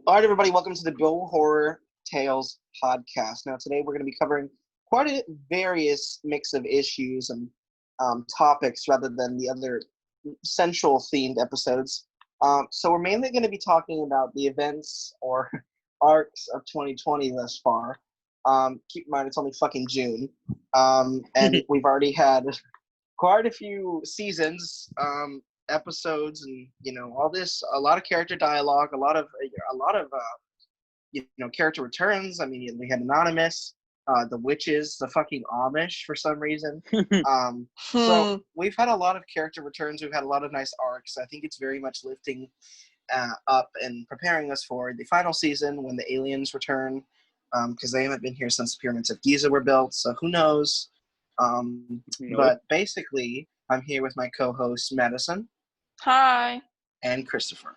All right, everybody, welcome to the Bohorror Tales podcast. Now, today we're going to be covering quite a various mix of issues and topics rather than the other central themed episodes. So we're mainly going to be talking about the events or arcs of 2020 thus far. Keep in mind, it's only fucking June. And we've already had quite a few seasons, episodes, and all this. A lot of character dialogue, a lot of character returns. I mean, we had Anonymous, the witches, the fucking Amish for some reason. So we've had a lot of character returns. We've had a lot of nice arcs. I think it's very much lifting up and preparing us for the final season when the aliens return, because they haven't been here since the pyramids of Giza were built. So who knows? But basically, I'm here with my co-host Madison. Hi. And Christopher.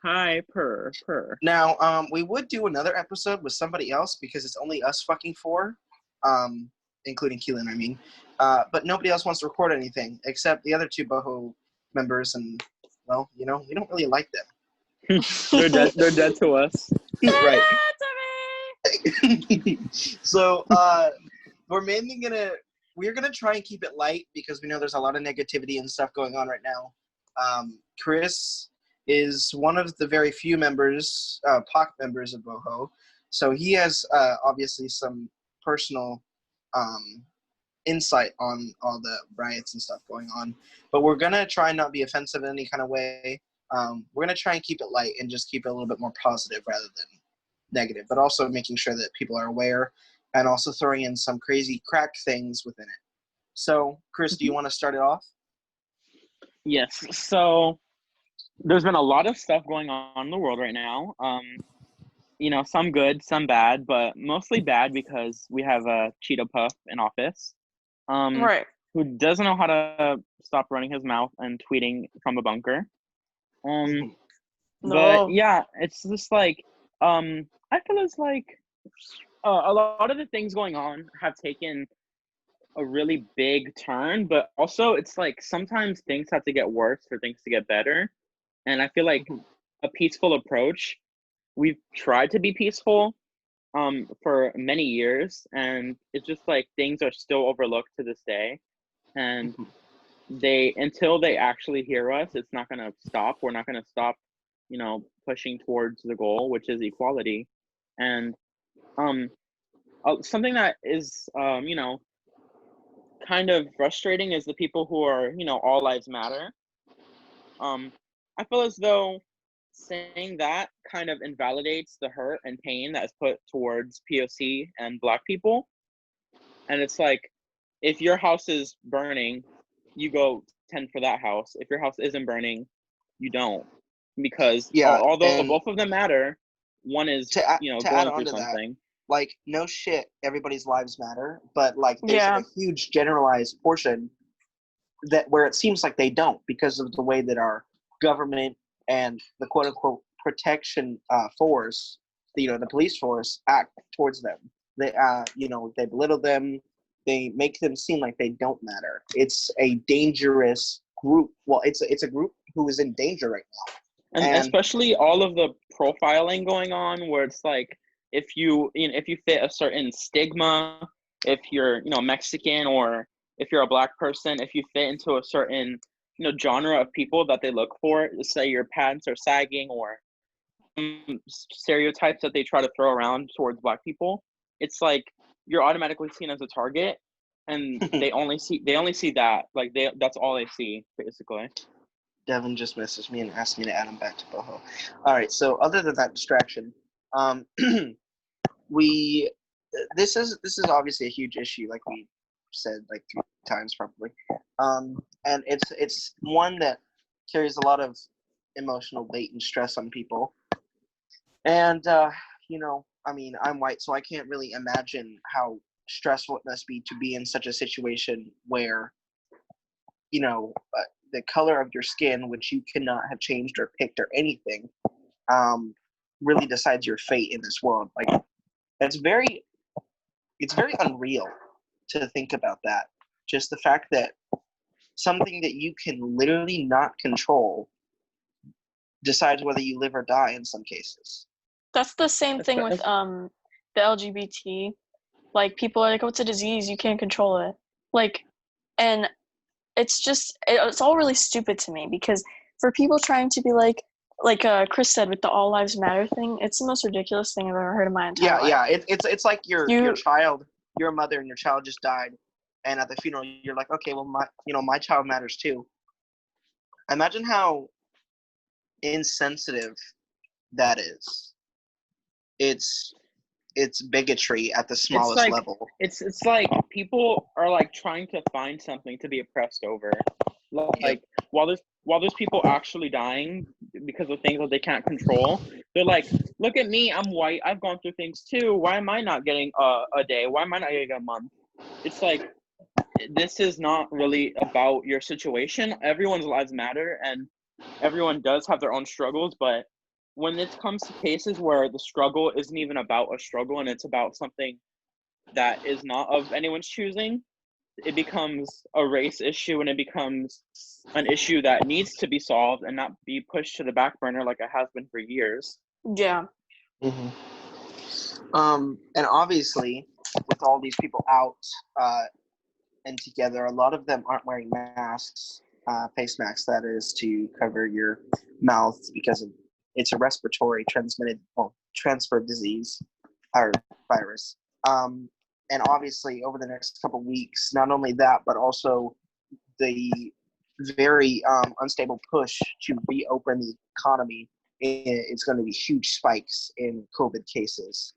Hi, purr. Now, we would do another episode with somebody else because it's only us fucking four, including KELIN, I mean. But nobody else wants to record anything except the other two Boho members, and, well, we don't really like them. They're dead to us. Right. Dead to me. So, we're gonna try and keep it light because we know there's a lot of negativity and stuff going on right now. KRIS is one of the very few members, POC members of Boho, so he has obviously some personal insight on all the riots and stuff going on. But we're gonna try and not be offensive in any kind of way. We're gonna try and keep it light and just keep it a little bit more positive rather than negative, but also making sure that people are aware and also throwing in some crazy crack things within it. So, Chris, do you want to start it off? Yes. So there's been a lot of stuff going on in the world right now. Some good, some bad, but mostly bad because we have a Cheeto Puff in office, Right. who doesn't know how to stop running his mouth and tweeting from a bunker. No. But yeah, it's just like I feel it's like a lot of the things going on have taken a really big turn, but also it's like sometimes things have to get worse for things to get better. And I feel like a peaceful approach, we've tried to be peaceful for many years, and it's just like things are still overlooked to this day. And until they actually hear us, it's not going to stop. We're not going to stop, pushing towards the goal, which is equality. And something that is, kind of frustrating is the people who are, all lives matter. I feel as though saying that kind of invalidates the hurt and pain that is put towards POC and Black people. And it's like, if your house is burning, you go tend for that house. If your house isn't burning, you don't. Because although both of them matter, one is, going through something. Like, no shit, everybody's lives matter, but like there's a huge generalized portion where it seems like they don't because of the way that our government and the quote unquote protection force, the police force, act towards them. They they belittle them, they make them seem like they don't matter. It's a dangerous group. Well, it's a group who is in danger right now. And especially all of the profiling going on where it's like, if you fit a certain stigma, if you're Mexican, or if you're a Black person, if you fit into a certain genre of people that they look for, say your pants are sagging or stereotypes that they try to throw around towards Black people, it's like you're automatically seen as a target, and they only see that, like that's all they see basically. Devin just messaged me and asked me to add him back to Boho. All right, so other than that distraction, this is obviously a huge issue, like we said like 3 times probably, and it's one that carries a lot of emotional weight and stress on people. And I mean, I'm white, so I can't really imagine how stressful it must be to be in such a situation where the color of your skin, which you cannot have changed or picked or anything, really decides your fate in this world. Like, it's very unreal to think about that. Just the fact that something that you can literally not control decides whether you live or die in some cases. That's the same thing with the LGBT. Like, people are like, oh, it's a disease, you can't control it. Like, and it's all really stupid to me, because for people trying to be like KRIS said with the All Lives Matter thing, it's the most ridiculous thing I've ever heard in my entire life. Yeah. It's like your child, you're a mother and your child just died, and at the funeral you're like, okay, well, my child matters too. Imagine how insensitive that is. It's bigotry at the smallest level. It's like people are like trying to find something to be oppressed over. Like, while there's people actually dying because of things that they can't control, they're like, look at me, I'm white, I've gone through things too. Why am I not getting a day? Why am I not getting a month? It's like, this is not really about your situation. Everyone's lives matter, and everyone does have their own struggles, but when it comes to cases where the struggle isn't even about a struggle and it's about something that is not of anyone's choosing, it becomes a race issue, and it becomes an issue that needs to be solved and not be pushed to the back burner like it has been for years. Yeah. Mm-hmm. And obviously, with all these people out and together, a lot of them aren't wearing masks, face masks, that is, to cover your mouth, because it's a respiratory transferred disease or virus. And obviously, over the next couple of weeks, not only that, but also the very unstable push to reopen the economy, it's going to be huge spikes in COVID cases.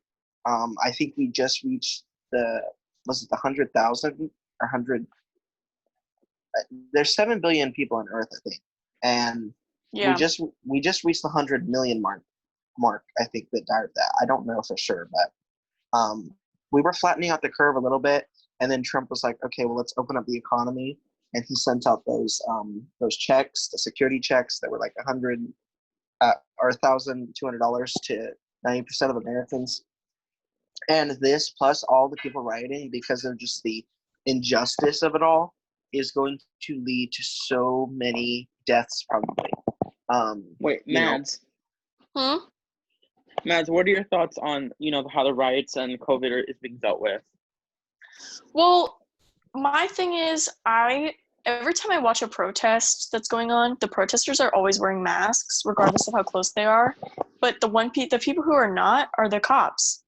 I think we just reached the 100,000 or 100. There's 7 billion people on Earth, I think, and we just reached the 100 million mark. I think that died of that. I don't know for sure, but we were flattening out the curve a little bit, and then Trump was like, okay, well, let's open up the economy, and he sent out those checks, the security checks that were like $100 or $1,200 to 90% of Americans. And this, plus all the people rioting because of just the injustice of it all, is going to lead to so many deaths, probably. Wait, Mads. Mads, what are your thoughts on, how the riots and COVID is being dealt with? Well, my thing is, every time I watch a protest that's going on, the protesters are always wearing masks, regardless of how close they are. But the people who are not are the cops.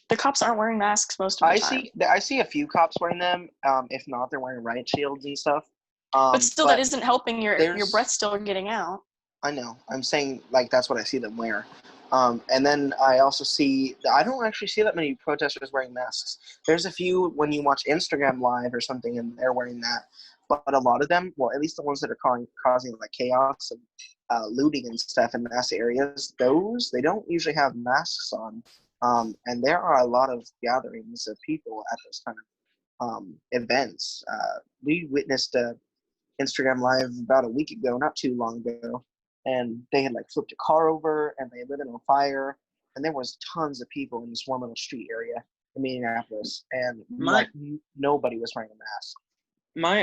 The cops aren't wearing masks most of the time. I see a few cops wearing them. If not, they're wearing riot shields and stuff. But still, that isn't helping. Your breath's still getting out. I know. I'm saying, like, that's what I see them wear. And then I also I don't actually see that many protesters wearing masks. There's a few when you watch Instagram Live or something, and they're wearing that. But a lot of them, well, at least the ones that are causing like chaos and looting and stuff in mass areas, they don't usually have masks on. And there are a lot of gatherings of people at those kind of events. We witnessed Instagram Live about a week ago, not too long ago, and they had like flipped a car over and they lit it on fire, and there was tons of people in this one little street area in Minneapolis, and nobody was wearing a mask.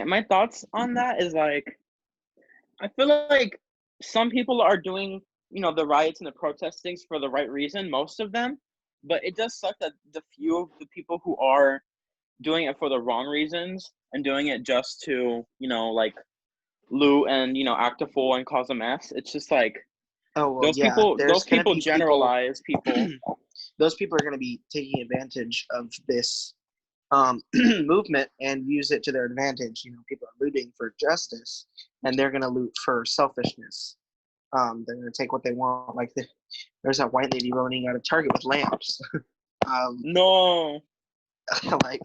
My thoughts on that is, like, I feel like some people are doing, the riots and the protestings for the right reason, most of them, but it does suck that the few of the people who are doing it for the wrong reasons and doing it just to, like, loot and, act a fool and cause a mess. It's just like, those people generalize people. Those people are going to be taking advantage of this movement and use it to their advantage. People are looting for justice, and they're going to loot for selfishness. They're going to take what they want. Like there's that white lady running out of Target with lamps. No. Like,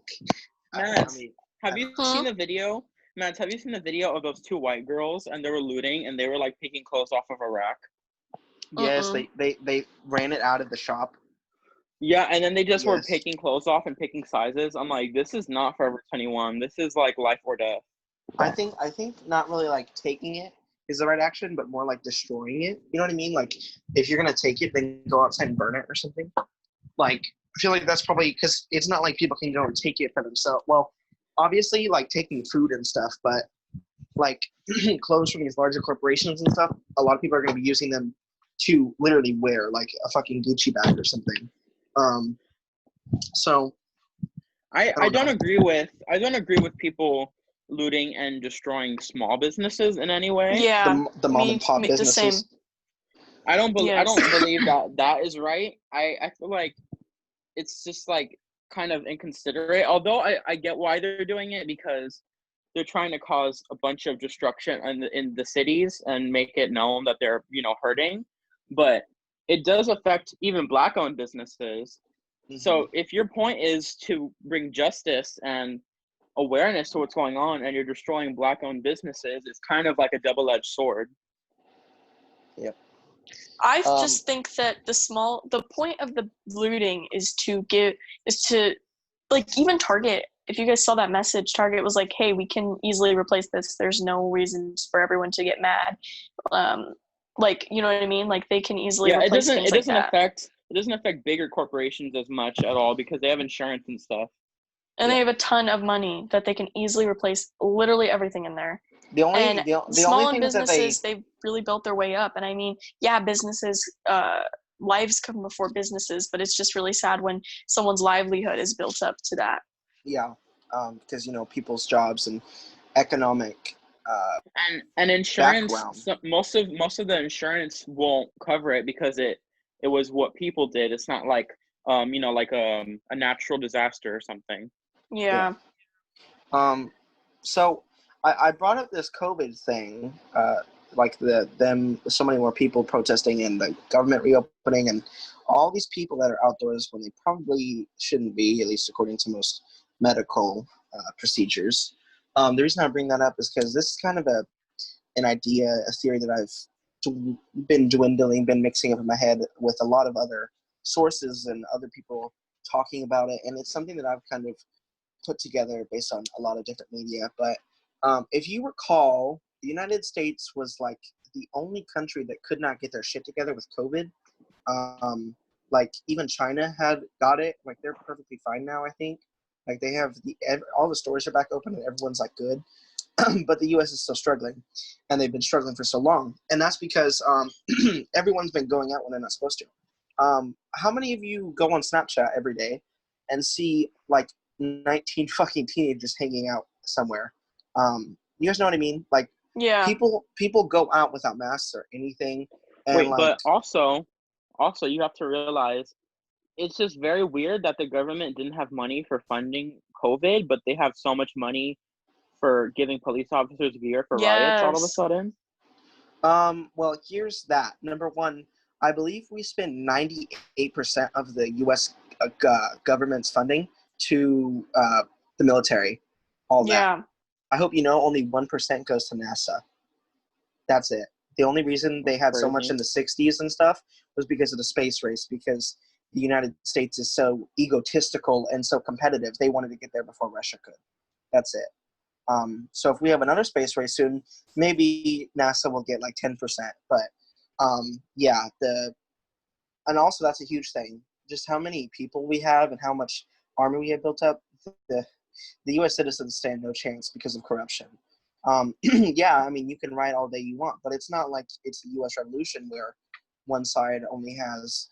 Mads, have you seen the video? Mads, have you seen the video of those two white girls, and they were looting and they were like picking clothes off of a rack? Yes, they ran it out of the shop. Yeah, and then they just were picking clothes off and picking sizes. I'm like, this is not Forever 21. This is like life or death. I think not really like taking it is the right action, but more like destroying it. You know what I mean? Like, if you're gonna take it, then go outside and burn it or something. Like, I feel like that's probably because it's not like people can go and take it for themselves. Well, obviously, like taking food and stuff, but like clothes from these larger corporations and stuff, a lot of people are going to be using them to literally wear, like a fucking Gucci bag or something. So I don't agree with people looting and destroying small businesses in any way. Yeah, the mom and pop the same. businesses. I don't Yes. believe that is right. I feel like it's just like kind of inconsiderate. Although I get why they're doing it, because they're trying to cause a bunch of destruction in the cities and make it known that they're, hurting. But it does affect even Black-owned businesses. Mm-hmm. So if your point is to bring justice and awareness to what's going on, and you're destroying Black-owned businesses, it's kind of like a double-edged sword. Yep. I just think that the point of the looting is to like, even Target, if you guys saw that message, Target was like, hey, we can easily replace this. There's no reasons for everyone to get mad. Like, you know what I mean? Like, they can easily replace things like that. It doesn't affect bigger corporations as much at all, because they have insurance and stuff. And they have a ton of money that they can easily replace literally everything in there. The only businesses, they've really built their way up. And I mean, yeah, businesses, lives come before businesses, but it's just really sad when someone's livelihood is built up to that. Yeah, because people's jobs and economic and insurance. background. So most of the insurance won't cover it, because it was what people did. It's not like like a natural disaster or something. Yeah. So I brought up this COVID thing, like so many more people protesting and the government reopening and all these people that are outdoors when they probably shouldn't be, at least according to most medical procedures. The reason I bring that up is because this is kind of an idea, a theory that I've been mixing up in my head with a lot of other sources and other people talking about it, and it's something that I've kind of put together based on a lot of different media. But if you recall, the United States was like the only country that could not get their shit together with COVID. Like even China had got it. Like they're perfectly fine now, I think. Like they have all the stores are back open and everyone's like good. But the U.S. is still struggling, and they've been struggling for so long. And that's because everyone's been going out when they're not supposed to. How many of you go on Snapchat every day and see like 19 fucking teenagers hanging out somewhere? You guys know what I mean? Like, yeah, people go out without masks or anything. And wait, but also you have to realize it's just very weird that the government didn't have money for funding COVID, but they have so much money for giving police officers gear for riots all of a sudden. Well, here's that. Number one, I believe we spend 98% of the U.S. Government's funding to the military. All that. Yeah. I hope you know only 1% goes to NASA. That's it. The only reason they had so much in the 60s and stuff was because of the space race, because the United States is so egotistical and so competitive. They wanted to get there before Russia could. That's it. So if we have another space race soon, maybe NASA will get like 10%. But yeah, and also that's a huge thing. Just how many people we have and how much army we have built up. The U.S. citizens stand no chance because of corruption. Yeah, I mean, you can write all day you want, but it's not like it's the U.S. Revolution where one side only has,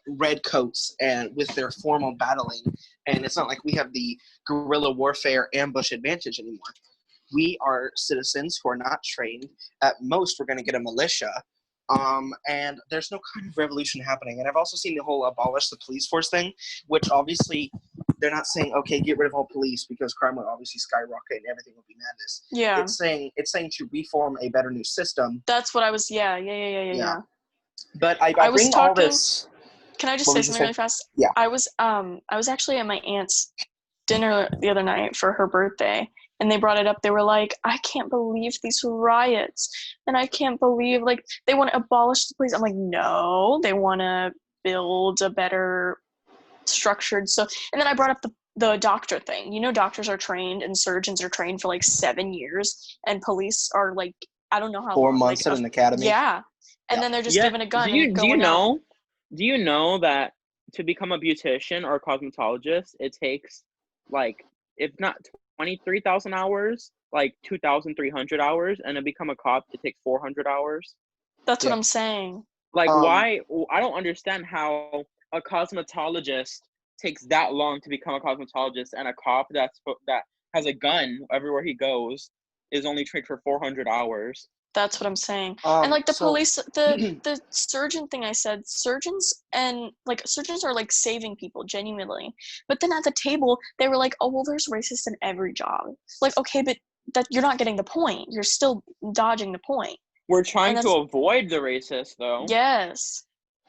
red coats and with their formal battling, and it's not like we have the guerrilla warfare ambush advantage anymore. We are citizens who are not trained. At most, we're going to get a militia, and there's no kind of revolution happening. And I've also seen the whole abolish the police force thing, which obviously they're not saying, okay, get rid of all police because crime will obviously skyrocket and everything will be madness. Yeah. It's saying to reform a better new system. That's what I was. Yeah. But I was bring talking, all this. Can I just say something really fast? Yeah. I was actually at my aunt's dinner the other night for her birthday, and they brought it up. They were like, I can't believe these riots, and I can't believe, like, they want to abolish the police. I'm like, no, they want to build a better structured. So, and then I brought up the doctor thing. You know, doctors are trained and surgeons are trained for like 7 years, and police are like, I don't know how 4 long, months like, at an academy. Yeah. And then they're just given a gun. Do you know that to become a beautician or a cosmetologist, it takes like, if not 23,000 hours, like 2,300 hours, and to become a cop, it takes 400 hours. That's what Yeah. I'm saying. Like, Um, why? I don't understand how a cosmetologist takes that long to become a cosmetologist, and a cop that has a gun everywhere he goes is only trained for 400 hours. That's what I'm saying. And like the so police, the surgeon thing I said, surgeons are like saving people genuinely. But then at the table, they were like, oh, well, there's racists in every job. Like, okay, but that you're not getting the point. You're still dodging the point. We're trying And to avoid the racist, though. yes.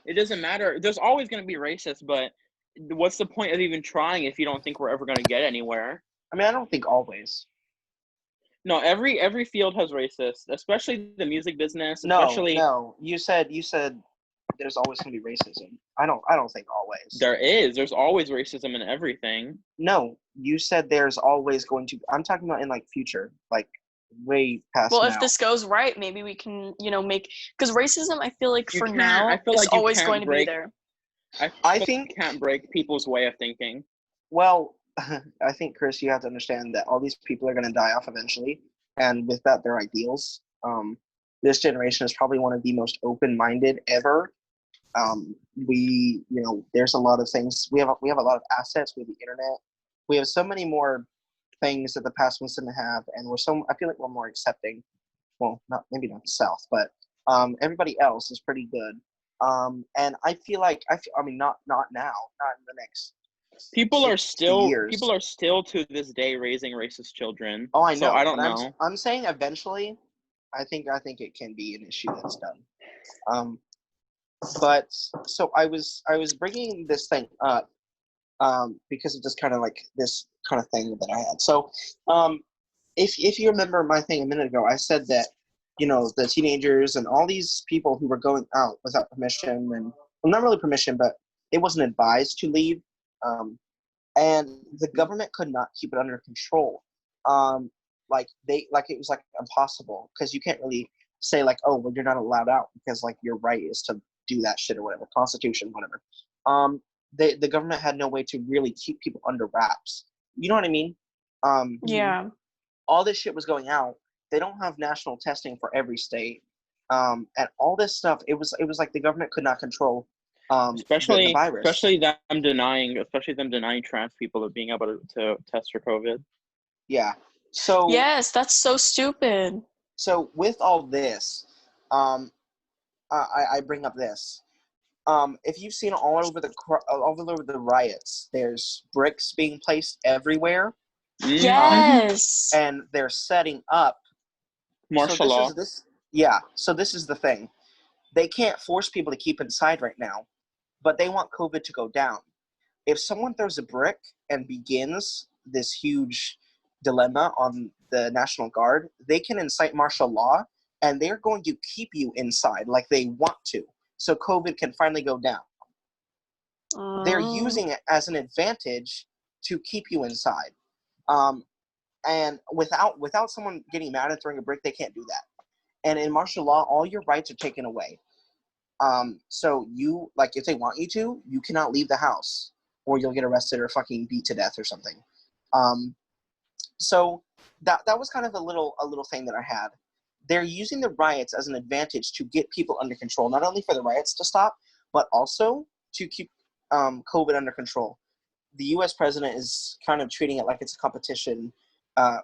It doesn't matter. There's always going to be racist, but what's the point of even trying if you don't think we're ever going to get anywhere? I mean, I don't think always. No, every field has racists, especially the music business. No. You said there's always going to be racism. I don't think always. There's always racism in everything. No, you said there's always going to. I'm talking about in like future, like way past. Well, now. if this goes right, maybe we can, make, because racism, I feel like for now, I feel is like you always can't going to be break- there. I think you can't break people's way of thinking. Well, I think, Chris, you have to understand that all these people are going to die off eventually, and with that, their ideals. This generation is probably one of the most open-minded ever. There's a lot of things. We have a lot of assets. We have the internet. We have so many more things that the past ones didn't have, and I feel like we're more accepting. Well, maybe not the South, but everybody else is pretty good. And I feel like not now, not in the next. People are 60 years. still to this day raising racist children. Oh, I know. So I don't know. I'm saying eventually, I think it can be an issue that's done. But so I was bringing this thing up because of this kind of thing that I had. So if you remember my thing a minute ago, I said that the teenagers and all these people who were going out without permission and not really permission, but it wasn't advised to leave. And the government could not keep it under control. It was like impossible because you can't really say like, oh, well, you're not allowed out because like your right is to do that shit or whatever, Constitution, whatever. The government had no way to really keep people under wraps. You know what I mean? Yeah. All this shit was going out. They don't have national testing for every state, and all this stuff. It was like the government could not control. The virus. Especially them denying trans people of being able to test for COVID. Yeah. So yes, that's so stupid. So with all this, I bring up this. If you've seen all over the riots, there's bricks being placed everywhere. Yes. And they're setting up martial law. So this is the thing. They can't force people to keep inside right now, but they want COVID to go down. If someone throws a brick and begins this huge dilemma on the National Guard, they can incite martial law, and they're going to keep you inside like they want to, so COVID can finally go down. They're using it as an advantage to keep you inside. And without someone getting mad and throwing a brick, they can't do that. And in martial law, all your rights are taken away. So you, like, if they want you to, you cannot leave the house, or you'll get arrested or fucking beat to death or something. So that was kind of a little thing that I had. They're using the riots as an advantage to get people under control, not only for the riots to stop, but also to keep COVID under control. The U.S. president is kind of treating it like it's a competition,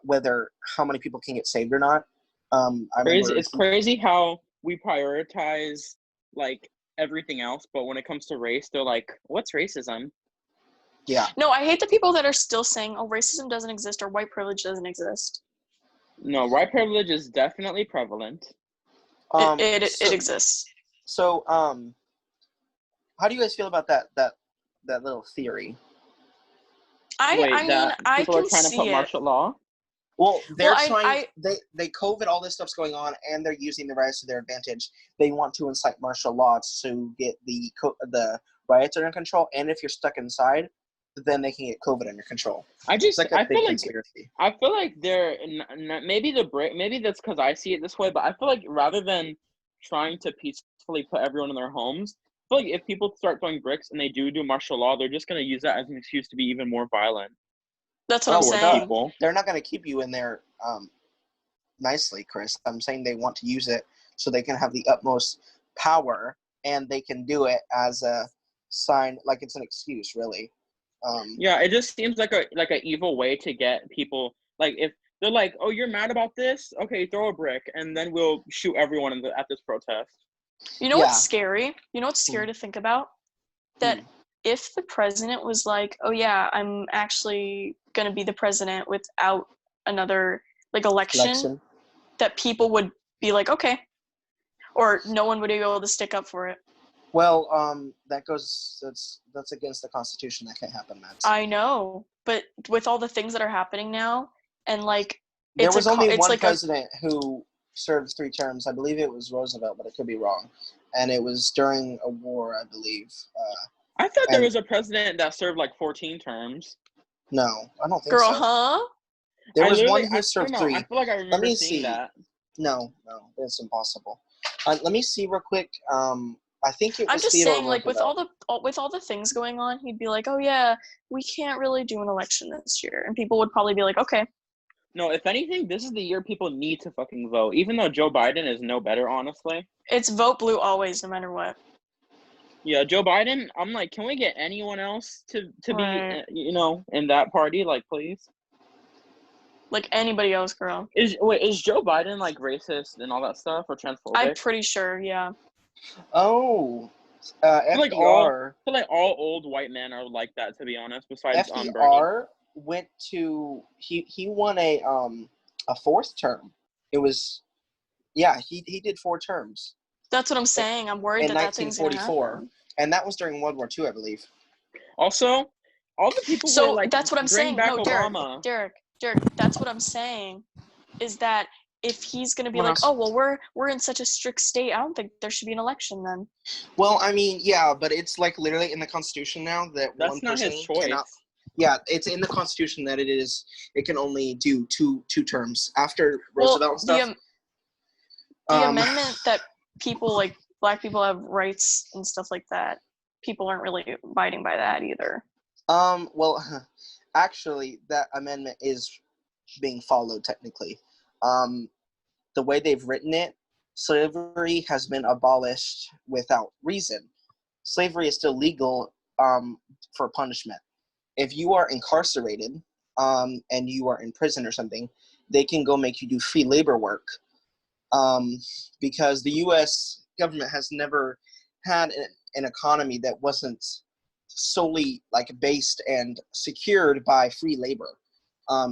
whether how many people can get saved or not. It's crazy how we prioritize like everything else, but when it comes to race, they're like, "What's racism?" Yeah. No, I hate the people that are still saying, "Oh, racism doesn't exist" or "white privilege doesn't exist." No, white privilege is definitely prevalent. It exists. So, how do you guys feel about that little theory? I mean, I people can are trying to put see martial law. Well, they're trying. They COVID, all this stuff's going on, and they're using the riots to their advantage. They want to incite martial law to get the riots under control, and if you're stuck inside, then they can get COVID under control. I feel like they're maybe that's because I see it this way, but I feel like rather than trying to peacefully put everyone in their homes, I feel like if people start throwing bricks and they do martial law, they're just going to use that as an excuse to be even more violent. That's what I'm saying. They're not going to keep you in there nicely, Chris. I'm saying they want to use it so they can have the utmost power, and they can do it as a sign, like it's an excuse, really. Yeah, it just seems like a evil way to get people. Like, if they're like, "Oh, you're mad about this? Okay, throw a brick, and then we'll shoot everyone at this protest." You know Yeah. what's scary? You know what's scary to think about? That if the president was like, "Oh yeah, I'm actually gonna be the president without another like election," that people would be like, "Okay," or no one would be able to stick up for it. Well, that's against the Constitution. That can't happen, Matt. I know, but with all the things that are happening now, and like, there was only one president who served 3 terms. I believe it was Roosevelt, but I could be wrong. And it was during a war, I believe. I thought there was a president that served like 14 terms. No, I don't think Girl, so. huh? There was one who served 3. I feel like I remember seeing that. No, it's impossible. Let me see real quick. I think it was I'm just Theodore saying, like, Roosevelt. with all the things going on, he'd be like, "Oh yeah, we can't really do an election this year," and people would probably be like, "Okay." No, if anything, this is the year people need to fucking vote. Even though Joe Biden is no better, honestly. It's vote blue always, no matter what. Yeah, Joe Biden. I'm like, can we get anyone else to Right. be, in that party? Like, please. Like anybody else, girl. Is Joe Biden like racist and all that stuff, or transphobic? I'm pretty sure, yeah. Oh, FDR. I feel like all old white men are like that, to be honest. Besides FDR Bernie. went to he won a 4th term. It was he did 4 terms. That's what I'm saying. I'm worried in that thing's gonna 1944, happen. and that was during World War II, I believe. Also, all the people So were like, that's what I'm saying. Back No, Obama. Derek, that's what I'm saying. Is that if he's gonna be What like, else? "Oh well, we're in such a strict state, I don't think there should be an election then." Well, I mean, yeah, but it's like literally in the Constitution now that that's one not person his choice. cannot. Yeah, it's in the Constitution that it can only do two terms after Roosevelt and stuff. The amendment that people like black people have rights and stuff like that, people aren't really abiding by that either. Well, actually, that amendment is being followed technically. The way they've written it, slavery has been abolished without reason. Slavery is still legal for punishment. If you are incarcerated and you are in prison or something, they can go make you do free labor work because the U.S. government has never had an economy that wasn't solely like based and secured by free labor,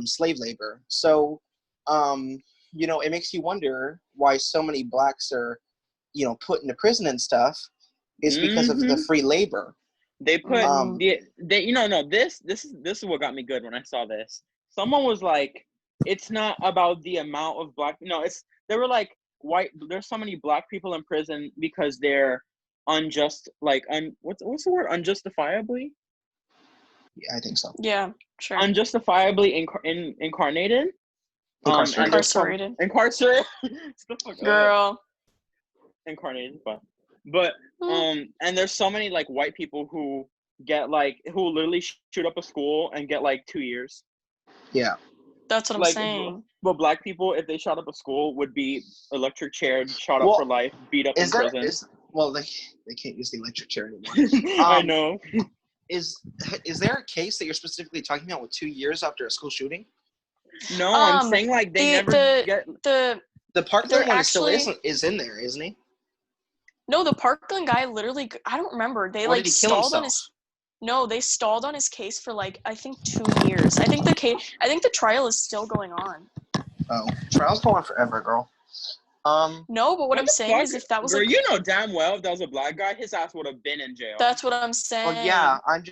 slave labor. So, it makes you wonder why so many blacks are, put into prison and stuff is because of the free labor. They put this is what got me good when I saw this. Someone was like, it's not about the amount of black. No, they were like, there's so many black people in prison because they're unjust. Like, what's the word? Unjustifiably. Yeah, I think so. Yeah, sure. Unjustifiably incarnated. Incarcerated. Incarcerated. Girl. Incarnated, but and there's so many like white people who get like who literally shoot up a school and get like 2 years. Yeah, that's what I'm saying. But black people, if they shot up a school, would be electric chaired, shot up for life, beat up in prison. They can't use the electric chair anymore. I know. Is there a case that you're specifically talking about with 2 years after a school shooting? No, I'm saying like they never get the Parkland one is in there, isn't he? No, the Parkland guy literally, I don't remember. They like stalled on his. No, they stalled on his case for like I think 2 years. I think the trial is still going on. Oh, trial's going on forever, girl. No, but what I'm saying is if that was you know damn well if that was a black guy, his ass would have been in jail. That's what I'm saying. Well, yeah, I'm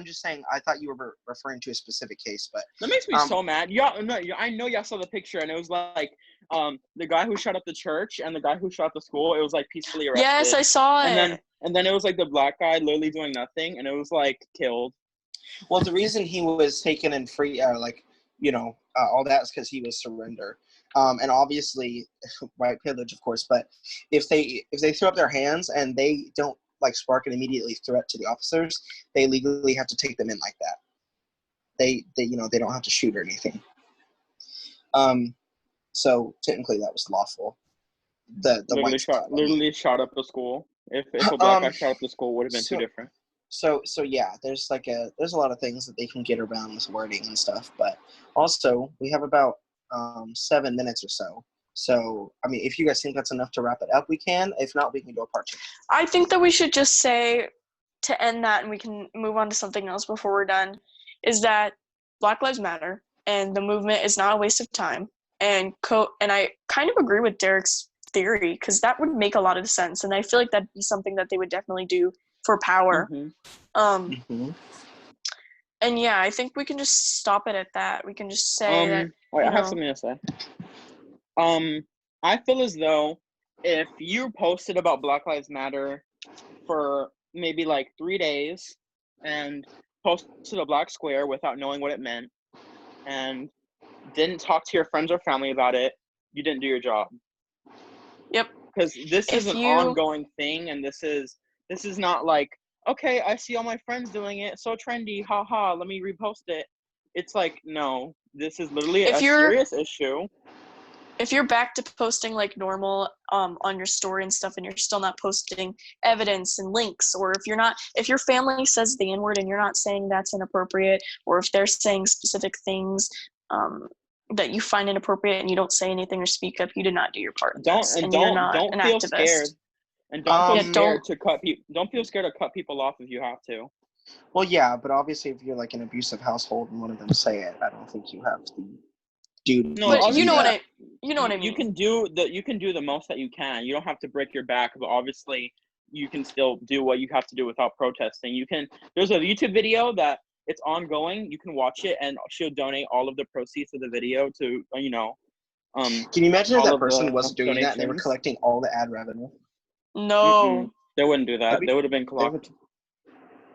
just saying. I thought you were referring to a specific case, but that makes me so mad. I know y'all saw the picture, and it was like the guy who shot up the church and the guy who shot up the school. It was like peacefully arrested. Yes, I saw it. And then it was like the black guy literally doing nothing, and it was like killed. Well, the reason he was taken and free, all that is because he was surrender. And obviously white privilege, of course, but if they throw up their hands and they don't like spark an immediately threat to the officers, they legally have to take them in like that. They don't have to shoot or anything. So technically that was lawful. The white stuff. Literally shot up the school. If a black guy shot up the school, would have been too different. So yeah, there's a lot of things that they can get around with wording and stuff, but also we have about 7 minutes or so. So I mean, if you guys think that's enough to wrap it up, we can. If not, we can do a part 2. I think that we should just say, to end that, and we can move on to something else before we're done, is that Black Lives Matter and the movement is not a waste of time. And I kind of agree with Derek's theory, because that would make a lot of sense, and I feel like that'd be something that they would definitely do for power. And yeah, I think we can just stop it at that. We can just say that. Wait, I have something to say. I feel as though if you posted about Black Lives Matter for maybe like 3 days and posted a black square without knowing what it meant and didn't talk to your friends or family about it, you didn't do your job. Yep. Because this is an ongoing thing, and this is not like, okay, I see all my friends doing it, so trendy, haha, let me repost it. It's like, no, this is literally a serious issue. If you're back to posting like normal on your story and stuff, and you're still not posting evidence and links, or if your family says the N-word and you're not saying that's inappropriate, or if they're saying specific things that you find inappropriate and you don't say anything or speak up, you did not do your part. Don't feel scared. And don't feel scared to cut people off if you have to. Well, yeah, but obviously if you're like an abusive household and one of them say it, I don't think you have to do. No, but you know what I mean. You can do the most that you can. You don't have to break your back, but obviously you can still do what you have to do without protesting. There's a YouTube video that it's ongoing. You can watch it, and she'll donate all of the proceeds of the video to Can you imagine if that person wasn't doing that and they were collecting all the ad revenue? No. They wouldn't do that. They would have been clocked.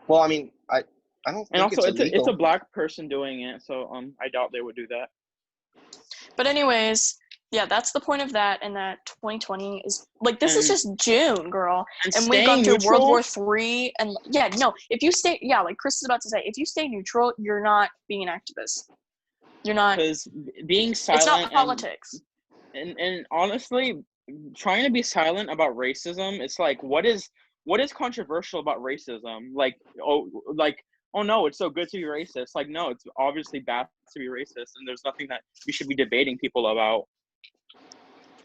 Well, I mean, I don't think and also it's illegal. It's a black person doing it, so I doubt they would do that. But anyways, yeah, that's the point of that, and that 2020 is like, this is just June, girl, and we've gone through World War III, and if you stay, like Chris is about to say, if you stay neutral, you're not being an activist. You're not, because being silent. It's not politics. And honestly, trying to be silent about racism, it's like, what is controversial about racism? Like, oh no, it's so good to be racist. Like, no, it's obviously bad to be racist, and there's nothing that you should be debating people about.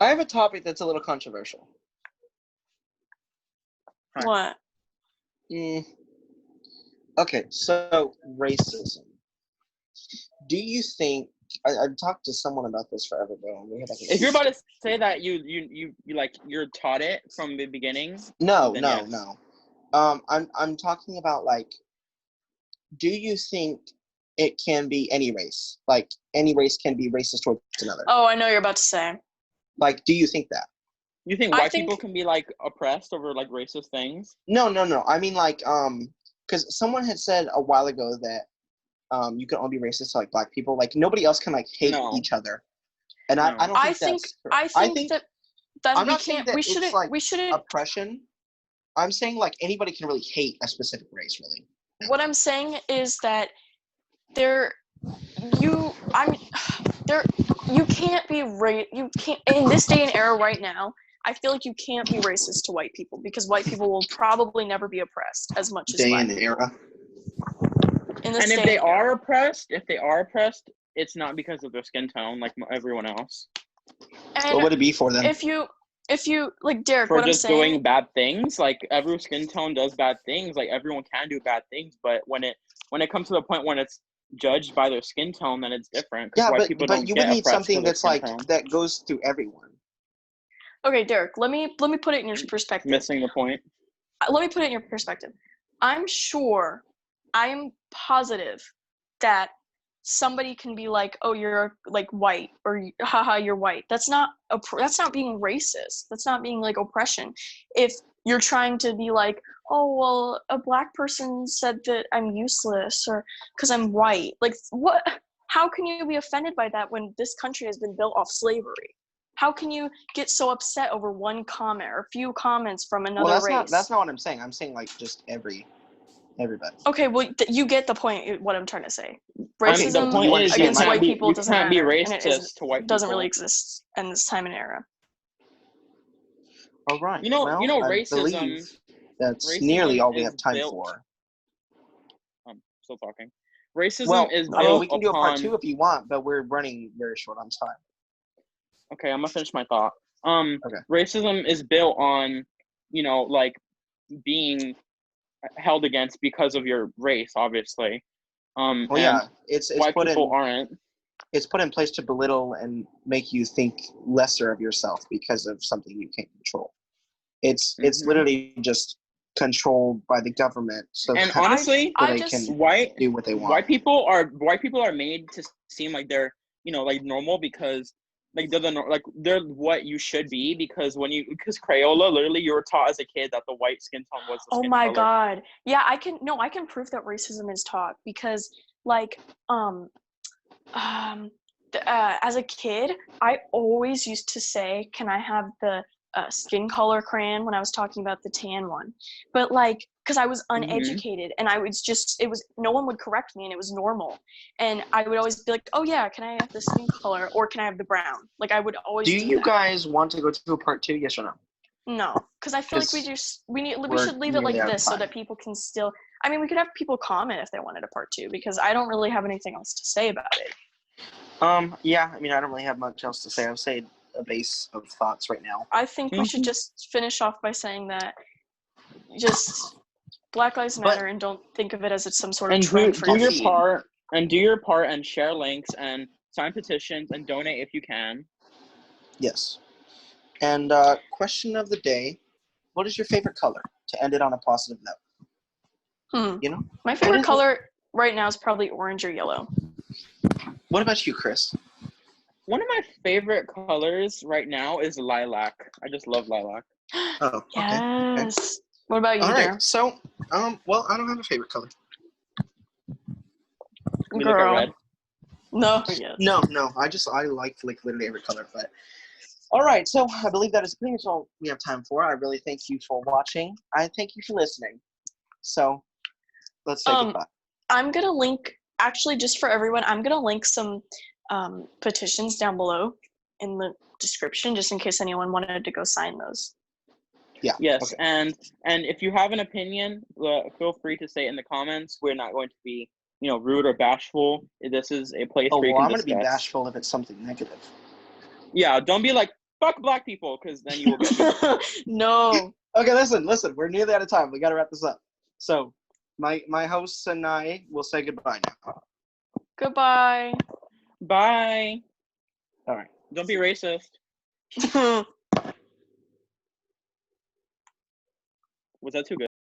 I have a topic that's a little controversial. What? Okay, so racism. Do you think I've talked to someone about this forever ago, and we had if you're about to say that you're taught it from the beginning? No. I'm talking about, like, do you think it can be any race? Like, any race can be racist towards another? Oh, I know you're about to say. Like, do you think that? You think white people can be, like, oppressed over, like, racist things? No. I mean, like, because someone had said a while ago that you can only be racist to, like, black people. Like, nobody else can, like, hate each other. And I don't think that's... I think that I'm not saying that we shouldn't oppression. I'm saying, like, anybody can really hate a specific race, really. What I'm saying is that you can't be you can't, in this day and era right now, I feel like you can't be racist to white people, because white people will probably never be oppressed as much as black people. Era. And if they are oppressed, it's not because of their skin tone like everyone else. And what would it be for them? If you like, Derek, for what just I'm saying, doing bad things, like every skin tone does bad things. Like everyone can do bad things, but when it comes to the point when it's judged by their skin tone, then it's different. Yeah, but you would need something that's like that goes through everyone. Okay, Derek, let me put it in your perspective. Missing the point. Let me put it in your perspective. I'm positive that somebody can be like, oh, you're like white, or haha, you're white. That's not being racist. That's not being like oppression. If you're trying to be like, oh, well, a black person said that I'm useless or because I'm white. Like, what? How can you be offended by that when this country has been built off slavery? How can you get so upset over one comment or a few comments from another race? That's not what I'm saying. I'm saying, like, just every Everybody. Okay, well, you get the point. What I'm trying to say. I mean, the Racism point is you against can't white be people you doesn't can't be matter, and it racist to white people. doesn't really exist in this time and era. All right. You know, I racism. believe that's Racism nearly all we is have time built. for. I'm still talking. Racism Well, is I mean, built we can do a part upon. 2 if you want, but we're running very short on time. Okay, I'm gonna finish my thought. Okay. Racism is built on, like being held against because of your race, obviously. Well, and yeah, it's white put people in aren't. it's put in place to belittle and make you think lesser of yourself because of something you can't control. It's Mhm. literally just controlled by the government, so And that honestly, they can white do what they want. white people are made to seem like they're like normal because like they're what you should be because because Crayola, literally you were taught as a kid that the white skin tone was the Oh skin my color. God. Yeah, I can prove that racism is taught because like as a kid, I always used to say, "Can I have the skin color crayon?" when I was talking about the tan one, but like because I was uneducated and no one would correct me and it was normal, and I would always be like, "Oh yeah, can I have the skin color or can I have the brown?" Like I would always Do do you that. guys want to go to a part 2? Yes or no? No, because I feel like we should leave it like this so that people can still. I mean, we could have people comment if they wanted a part 2 because I don't really have anything else to say about it. Yeah, I mean, I don't really have much else to say. I'll say a base of thoughts right now. I think we should just finish off by saying that just Black Lives Matter and don't think of it as it's some sort of trend for do your feed. part and share links and sign petitions and donate if you can. Yes. And question of the day: what is your favorite color? To end it on a positive note. My favorite color right now is probably orange or yellow. What about you, Chris? One of my favorite colors right now is lilac. I just love lilac. Oh, yes. Okay. What about you, All right. Darren? So, well, I don't have a favorite color. We look at red. No, yes. No. I like literally every color. But all right. So I believe that is pretty much all we have time for. I really thank you for watching. I thank you for listening. So let's say goodbye. I'm gonna link just for everyone. I'm gonna link some petitions down below in the description, just in case anyone wanted to go sign those. Yeah. Yes, okay. and if you have an opinion, feel free to say it in the comments. We're not going to be, rude or bashful. This is a place where you can I'm going to be discuss. bashful if it's something negative. Yeah, don't be like, fuck black people, because then you will get No. Okay, listen. We're nearly out of time. We got to wrap this up. So my hosts and I will say goodbye now. Goodbye. Bye. All right. Don't be racist. Was that too good?